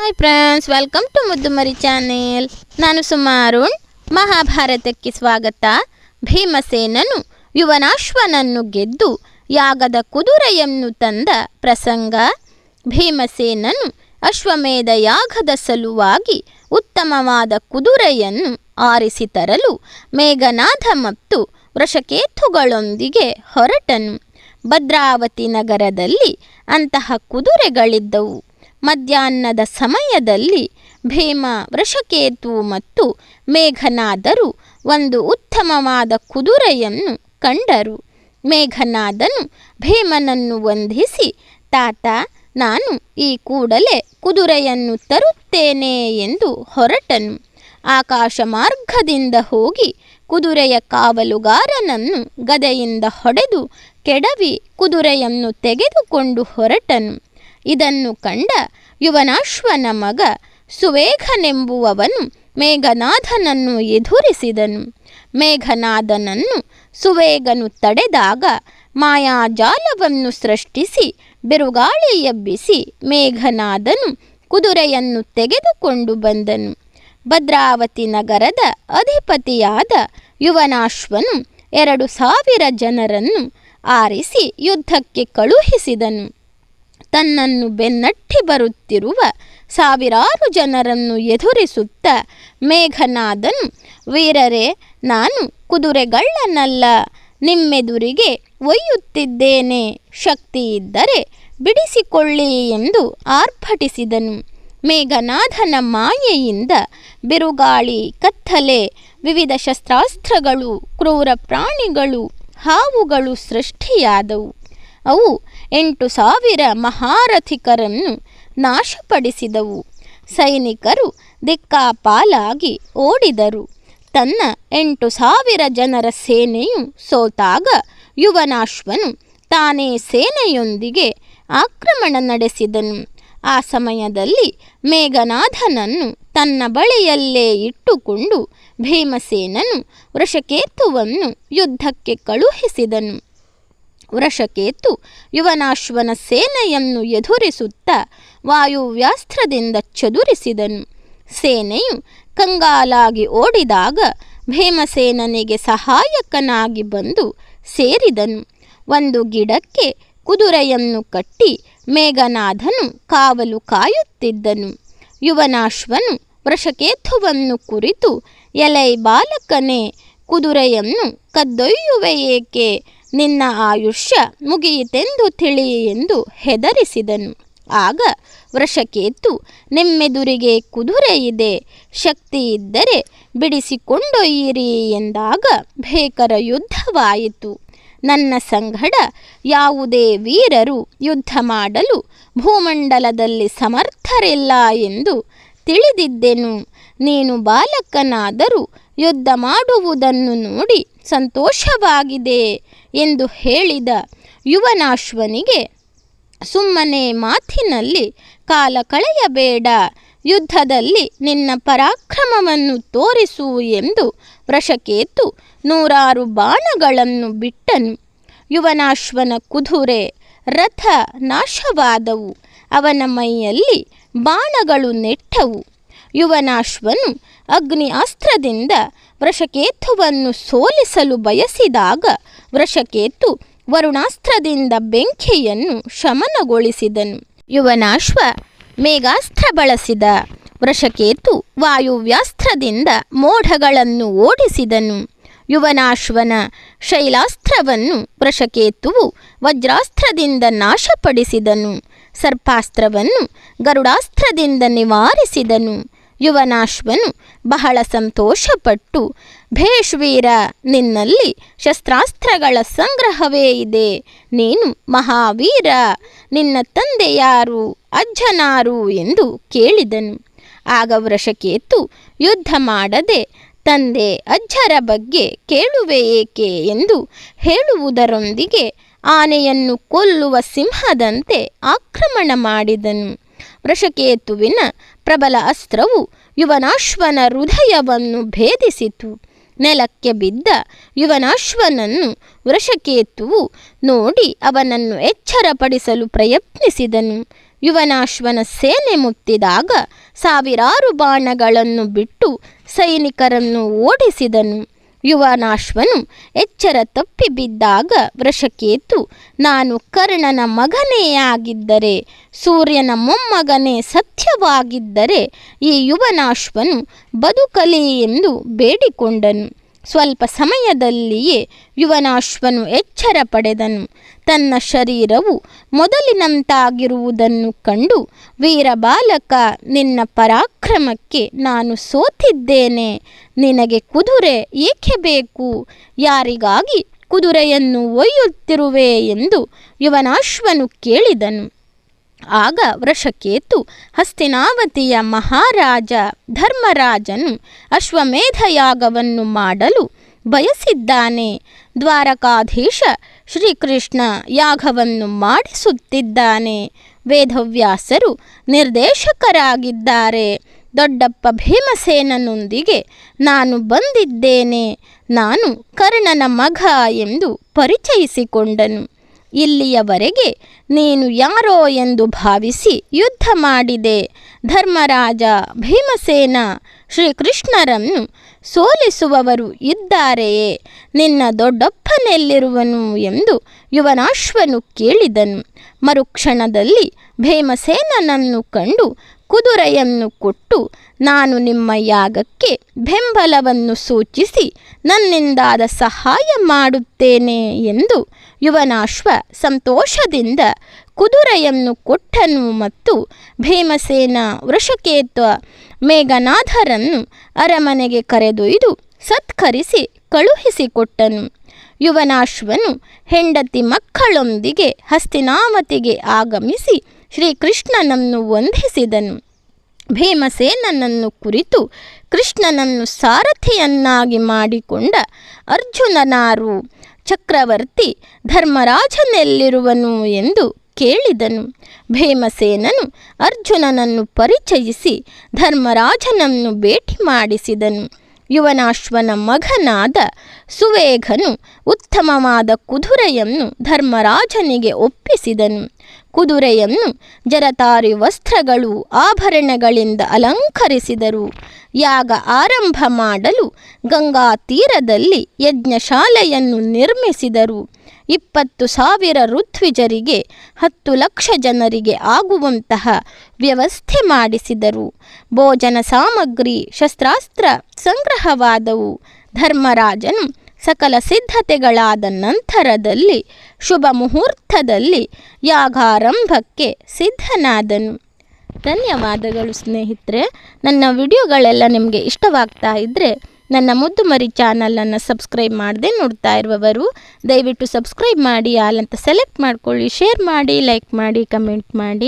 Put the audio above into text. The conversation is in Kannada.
Hi friends, welcome to Muddumari channel. ನಾನು ಸುಮಾರುಣ್. ಮಹಾಭಾರತಕ್ಕೆ ಸ್ವಾಗತ. ಭೀಮಸೇನನು ಯುವನಾಶ್ವನನ್ನು ಗೆದ್ದು ಯಾಗದ ಕುದುರೆಯನ್ನು ತಂದ ಪ್ರಸಂಗ. ಭೀಮಸೇನನು ಅಶ್ವಮೇಧ ಯಾಗದ ಸಲುವಾಗಿ ಉತ್ತಮವಾದ ಕುದುರೆಯನ್ನು ಆರಿಸಿ ತರಲು ಮೇಘನಾದ ಮತ್ತು ವೃಷಕೇತುಗಳೊಂದಿಗೆ ಹೊರಟನು. ಭದ್ರಾವತಿ ನಗರದಲ್ಲಿ ಅಂತಹ ಕುದುರೆಗಳಿದ್ದವು. ಮಧ್ಯಾಹ್ನದ ಸಮಯದಲ್ಲಿ ಭೀಮ, ವೃಷಕೇತು ಮತ್ತು ಮೇಘನಾದರು ಒಂದು ಉತ್ತಮವಾದ ಕುದುರೆಯನ್ನು ಕಂಡರು. ಮೇಘನಾದನು ಭೀಮನನ್ನು ವಂದಿಸಿ, ತಾತ, ನಾನು ಈ ಕೂಡಲೇ ಕುದುರೆಯನ್ನು ತರುತ್ತೇನೆ ಎಂದು ಹೊರಟನು. ಆಕಾಶ ಮಾರ್ಗದಿಂದ ಹೋಗಿ ಕುದುರೆಯ ಕಾವಲುಗಾರನನ್ನು ಗದೆಯಿಂದ ಹೊಡೆದು ಕೆಡವಿ ಕುದುರೆಯನ್ನು ತೆಗೆದುಕೊಂಡು ಹೊರಟನು. ಇದನ್ನು ಕಂಡ ಯುವನಾಶ್ವನ ಮಗ ಸುವೇಗನೆಂಬುವವನು ಮೇಘನಾದನನ್ನು ಎದುರಿಸಿದನು. ಮೇಘನಾದನನ್ನು ಸುವೇಗನು ತಡೆದಾಗ ಮಾಯಾಜಾಲವನ್ನು ಸೃಷ್ಟಿಸಿ ಬಿರುಗಾಳಿ ಎಬ್ಬಿಸಿ ಮೇಘನಾದನು ಕುದುರೆಯನ್ನು ತೆಗೆದುಕೊಂಡು ಬಂದನು. ಭದ್ರಾವತಿ ನಗರದ ಅಧಿಪತಿಯಾದ ಯುವನಾಶ್ವನು 2,000 ಜನರನ್ನು ಆರಿಸಿ ಯುದ್ಧಕ್ಕೆ ಕಳುಹಿಸಿದನು. ತನ್ನನ್ನು ಬೆನ್ನಟ್ಟಿ ಬರುತ್ತಿರುವ ಸಾವಿರಾರು ಜನರನ್ನು ಎದುರಿಸುತ್ತಾ ಮೇಘನಾದನು, ವೀರರೇ, ನಾನು ಕುದುರೆಗಳ್ಳನಲ್ಲ, ನಿಮ್ಮೆದುರಿಗೆ ಒಯ್ಯುತ್ತಿದ್ದೇನೆ, ಶಕ್ತಿ ಇದ್ದರೆ ಬಿಡಿಸಿಕೊಳ್ಳಿ ಎಂದು ಆರ್ಭಟಿಸಿದನು. ಮೇಘನಾದನ ಮಾಯೆಯಿಂದ ಬಿರುಗಾಳಿ, ಕತ್ತಲೆ, ವಿವಿಧ ಶಸ್ತ್ರಾಸ್ತ್ರಗಳು, ಕ್ರೂರ ಪ್ರಾಣಿಗಳು, ಹಾವುಗಳು ಸೃಷ್ಟಿಯಾದವು. ಅವು 8,000 ಮಹಾರಥಿಕರನ್ನು ನಾಶಪಡಿಸಿದವು. ಸೈನಿಕರು ದಿಕ್ಕಾಪಾಲಾಗಿ ಓಡಿದರು. ತನ್ನ 8,000 ಜನರ ಸೇನೆಯು ಸೋತಾಗ ಯುವನಾಶ್ವನು ತಾನೇ ಸೇನೆಯೊಂದಿಗೆ ಆಕ್ರಮಣ ನಡೆಸಿದನು. ಆ ಸಮಯದಲ್ಲಿ ಮೇಘನಾದನನ್ನು ತನ್ನ ಬಳಿಯಲ್ಲೇ ಇಟ್ಟುಕೊಂಡು ಭೀಮಸೇನನು ವೃಷಕೇತುವನ್ನು ಯುದ್ಧಕ್ಕೆ ಕಳುಹಿಸಿದನು. ವೃಷಕೇತು ಯುವನಾಶ್ವನ ಸೇನೆಯನ್ನು ಎದುರಿಸುತ್ತಾ ವಾಯುವ್ಯಾಸ್ತ್ರದಿಂದ ಚದುರಿಸಿದನು. ಸೇನೆಯು ಕಂಗಾಲಾಗಿ ಓಡಿದಾಗ ಭೀಮಸೇನನಿಗೆ ಸಹಾಯಕನಾಗಿ ಬಂದು ಸೇರಿದನು. ಒಂದು ಗಿಡಕ್ಕೆ ಕುದುರೆಯನ್ನು ಕಟ್ಟಿ ಮೇಘನಾದನು ಕಾವಲು ಕಾಯುತ್ತಿದ್ದನು. ಯುವನಾಶ್ವನು ವೃಷಕೇತುವನ್ನು ಕುರಿತು, ಎಲೈ ಬಾಲಕನೇ, ಕುದುರೆಯನ್ನು ಕದ್ದೊಯ್ಯುವೆ ಏಕೆ? ನಿನ್ನ ಆಯುಷ್ಯ ಮುಗಿಯಿತೆಂದು ತಿಳಿ ಎಂದು ಹೆದರಿಸಿದನು. ಆಗ ವೃಷಕೇತು, ನಿಮ್ಮೆದುರಿಗೆ ಕುದುರೆ ಇದೆ, ಶಕ್ತಿ ಇದ್ದರೆ ಬಿಡಿಸಿಕೊಂಡೊಯ್ಯಿರಿ ಎಂದಾಗ ಭೀಕರ ಯುದ್ಧವಾಯಿತು. ನನ್ನ ಸಂಗಡ ಯಾವುದೇ ವೀರರು ಯುದ್ಧ ಮಾಡಲು ಭೂಮಂಡಲದಲ್ಲಿ ಸಮರ್ಥರಿಲ್ಲ ಎಂದು ತಿಳಿದಿದ್ದೆನು. ನೀನು ಬಾಲಕನಾದರೂ ಯುದ್ಧ ಮಾಡುವುದನ್ನು ನೋಡಿ ಸಂತೋಷವಾಗಿದೆ ಎಂದು ಹೇಳಿದ ಯುವನಾಶ್ವನಿಗೆ, ಸುಮ್ಮನೆ ಮಾತಿನಲ್ಲಿ ಕಾಲ ಕಳೆಯಬೇಡ, ಯುದ್ಧದಲ್ಲಿ ನಿನ್ನ ಪರಾಕ್ರಮವನ್ನು ತೋರಿಸು ಎಂದು ವೃಷಕೇತು 100 ಬಾಣಗಳನ್ನು ಬಿಟ್ಟನು. ಯುವನಾಶ್ವನ ಕುದುರೆ, ರಥ ನಾಶವಾದವು. ಅವನ ಮೈಯಲ್ಲಿ ಬಾಣಗಳು ನೆಟ್ಟವು. ಯುವನಾಶ್ವನು ಅಗ್ನಿ ಅಸ್ತ್ರದಿಂದ ವೃಷಕೇತುವನ್ನು ಸೋಲಿಸಲು ಬಯಸಿದಾಗ ವೃಷಕೇತು ವರುಣಾಸ್ತ್ರದಿಂದ ಬೆಂಕಿಯನ್ನು ಶಮನಗೊಳಿಸಿದನು. ಯುವನಾಶ್ವ ಮೇಘಾಸ್ತ್ರ ಬಳಸಿದ. ವೃಷಕೇತು ವಾಯುವ್ಯಾಸ್ತ್ರದಿಂದ ಮೋಡಗಳನ್ನು ಓಡಿಸಿದನು. ಯುವನಾಶ್ವನ ಶೈಲಾಸ್ತ್ರವನ್ನು ವೃಷಕೇತುವು ವಜ್ರಾಸ್ತ್ರದಿಂದ ನಾಶಪಡಿಸಿದನು. ಸರ್ಪಾಸ್ತ್ರವನ್ನು ಗರುಡಾಸ್ತ್ರದಿಂದ ನಿವಾರಿಸಿದನು. ಯುವನಾಶ್ವನು ಬಹಳ ಸಂತೋಷಪಟ್ಟು, ಭೇಷ್ವೀರ, ನಿನ್ನಲ್ಲಿ ಶಸ್ತ್ರಾಸ್ತ್ರಗಳ ಸಂಗ್ರಹವೇ ಇದೆ, ನೀನು ಮಹಾವೀರ, ನಿನ್ನ ತಂದೆ ಯಾರು, ಅಜ್ಜನಾರು ಎಂದು ಕೇಳಿದನು. ಆಗ ವೃಷಕೇತು, ಯುದ್ಧ ಮಾಡದೆ ತಂದೆ ಅಜ್ಜರ ಬಗ್ಗೆ ಕೇಳುವೆ ಏಕೆ ಎಂದು ಹೇಳುವುದರೊಂದಿಗೆ ಆನೆಯನ್ನು ಕೊಲ್ಲುವ ಸಿಂಹದಂತೆ ಆಕ್ರಮಣ ಮಾಡಿದನು. ವೃಷಕೇತುವಿನ ಪ್ರಬಲ ಅಸ್ತ್ರವು ಯುವನಾಶ್ವನ ಹೃದಯವನ್ನು ಭೇದಿಸಿತು. ನೆಲಕ್ಕೆ ಬಿದ್ದ ಯುವನಾಶ್ವನನ್ನು ವೃಷಕೇತುವು ನೋಡಿ ಅವನನ್ನು ಎಚ್ಚರಪಡಿಸಲು ಪ್ರಯತ್ನಿಸಿದನು. ಯುವನಾಶ್ವನ ಸೇನೆ ಮುತ್ತಿದಾಗ ಸಾವಿರಾರು ಬಾಣಗಳನ್ನು ಬಿಟ್ಟು ಸೈನಿಕರನ್ನು ಓಡಿಸಿದನು. ಯುವನಾಶ್ವನು ಎಚ್ಚರ ತಪ್ಪಿ ಬಿದ್ದಾಗ ವೃಷಕೇತು, ನಾನು ಕರ್ಣನ ಮಗನೇ ಆಗಿದ್ದರೆ, ಸೂರ್ಯನ ಮೊಮ್ಮಗನೇ ಸತ್ಯವಾಗಿದ್ದರೆ ಈ ಯುವನಾಶ್ವನು ಬದುಕಲಿ ಎಂದು ಬೇಡಿಕೊಂಡನು. ಸ್ವಲ್ಪ ಸಮಯದಲ್ಲಿಯೇ ಯುವನಾಶ್ವನು ಎಚ್ಚರ ಪಡೆದನು. ತನ್ನ ಶರೀರವು ಮೊದಲಿನಂತಾಗಿರುವುದನ್ನು ಕಂಡು, ವೀರಬಾಲಕ, ನಿನ್ನ ಪರಾಕ್ರಮಕ್ಕೆ ನಾನು ಸೋತಿದ್ದೇನೆ. ನಿನಗೆ ಕುದುರೆ ಏಕೆ ಬೇಕು? ಯಾರಿಗಾಗಿ ಕುದುರೆಯನ್ನು ಒಯ್ಯುತ್ತಿರುವೆ ಎಂದು ಯುವನಾಶ್ವನು ಕೇಳಿದನು. ಆಗ ವೃಷಕೇತು, ಹಸ್ತಿನಾವತಿಯ ಮಹಾರಾಜ ಧರ್ಮರಾಜನು ಅಶ್ವಮೇಧ ಯಾಗವನ್ನು ಮಾಡಲು ಬಯಸಿದ್ದಾನೆ. ದ್ವಾರಕಾಧೀಶ ಶ್ರೀಕೃಷ್ಣ ಯಾಗವನ್ನು ಮಾಡಿಸುತ್ತಿದ್ದಾನೆ. ವೇದವ್ಯಾಸರು ನಿರ್ದೇಶಕರಾಗಿದ್ದಾರೆ. ದೊಡ್ಡಪ್ಪ ಭೀಮಸೇನನೊಂದಿಗೆ ನಾನು ಬಂದಿದ್ದೇನೆ. ನಾನು ಕರ್ಣನ ಮಗ ಎಂದು ಪರಿಚಯಿಸಿಕೊಂಡನು. ಇಲ್ಲಿಯವರೆಗೆ ನೀನು ಯಾರೋ ಎಂದು ಭಾವಿಸಿ ಯುದ್ಧ ಮಾಡಿದೆ. ಧರ್ಮರಾಜ, ಭೀಮಸೇನ, ಶ್ರೀಕೃಷ್ಣರನ್ನು ಸೋಲಿಸುವವರು ಇದ್ದಾರೆಯೇ? ನಿನ್ನ ದೊಡ್ಡಪ್ಪನೆಲ್ಲಿರುವನು ಎಂದು ಯುವನಾಶ್ವನು ಕೇಳಿದನು. ಮರುಕ್ಷಣದಲ್ಲಿ ಭೀಮಸೇನನನ್ನು ಕಂಡು ಕುದುರೆಯನ್ನು ಕೊಟ್ಟು, ನಾನು ನಿಮ್ಮ ಯಾಗಕ್ಕೆ ಬೆಂಬಲವನ್ನು ಸೂಚಿಸಿ ನನ್ನಿಂದಾದ ಸಹಾಯ ಮಾಡುತ್ತೇನೆ ಎಂದು ಯುವನಾಶ್ವ ಸಂತೋಷದಿಂದ ಕುದುರೆಯನ್ನು ಕೊಟ್ಟನು. ಮತ್ತು ಭೀಮಸೇನ, ವೃಷಕೇತ, ಮೇಘನಾಥರನ್ನು ಅರಮನೆಗೆ ಕರೆದೊಯ್ದು ಸತ್ಕರಿಸಿ ಕಳುಹಿಸಿಕೊಟ್ಟನು. ಯುವನಾಶ್ವನು ಹೆಂಡತಿ ಮಕ್ಕಳೊಂದಿಗೆ ಹಸ್ತಿನಾವತಿಗೆ ಆಗಮಿಸಿ ಶ್ರೀಕೃಷ್ಣನನ್ನು ವಂದಿಸಿದನು. ಭೀಮಸೇನನನ್ನು ಕುರಿತು, ಕೃಷ್ಣನನ್ನು ಸಾರಥಿಯನ್ನಾಗಿ ಮಾಡಿಕೊಂಡ ಅರ್ಜುನನಾರು? ಚಕ್ರವರ್ತಿ ಧರ್ಮರಾಜನೆಲ್ಲಿರುವನು ಎಂದು ಕೇಳಿದನು. ಭೀಮಸೇನನು ಅರ್ಜುನನನ್ನು ಪರಿಚಯಿಸಿ ಧರ್ಮರಾಜನನ್ನು ಭೇಟಿ ಮಾಡಿಸಿದನು. ಯುವನಾಶ್ವನ ಮಗನಾದ ಸುವೇಗನು ಉತ್ತಮವಾದ ಕುದುರೆಯನ್ನು ಧರ್ಮರಾಜನಿಗೆ ಒಪ್ಪಿಸಿದನು. ಕುದುರೆಯನ್ನು ಜರತಾರಿ ವಸ್ತ್ರಗಳು, ಆಭರಣಗಳಿಂದ ಅಲಂಕರಿಸಿದರು. ಯಾಗ ಆರಂಭ ಮಾಡಲು ಗಂಗಾ ತೀರದಲ್ಲಿ ಯಜ್ಞಶಾಲೆಯನ್ನು ನಿರ್ಮಿಸಿದರು. 20,000 ಋತ್ವಿಜರಿಗೆ 10 ಲಕ್ಷ ಜನರಿಗೆ ಆಗುವಂತಹ ವ್ಯವಸ್ಥೆ ಮಾಡಿಸಿದರು. ಭೋಜನ ಸಾಮಗ್ರಿ, ಶಸ್ತ್ರಾಸ್ತ್ರ ಸಂಗ್ರಹವಾದವು. ಧರ್ಮರಾಜನು ಸಕಲ ಸಿದ್ಧತೆಗಳಾದ ನಂತರದಲ್ಲಿ ಶುಭ ಮುಹೂರ್ತದಲ್ಲಿ ಯಾಗಾರಂಭಕ್ಕೆ ಸಿದ್ಧನಾದನು. ಧನ್ಯವಾದಗಳು ಸ್ನೇಹಿತರೆ. ನನ್ನ ವಿಡಿಯೋಗಳೆಲ್ಲ ನಿಮಗೆ ಇಷ್ಟವಾಗ್ತಾ ಇದ್ದರೆ ನನ್ನ ಮುದ್ದುಮರಿ ಚಾನಲನ್ನು ಸಬ್ಸ್ಕ್ರೈಬ್ ಮಾಡದೆ ನೋಡ್ತಾ ಇರುವವರು ದಯವಿಟ್ಟು ಸಬ್ಸ್ಕ್ರೈಬ್ ಮಾಡಿ, ಆಲ್ ಅಂತ ಸೆಲೆಕ್ಟ್ ಮಾಡ್ಕೊಳ್ಳಿ, ಶೇರ್ ಮಾಡಿ, ಲೈಕ್ ಮಾಡಿ, ಕಮೆಂಟ್ ಮಾಡಿ.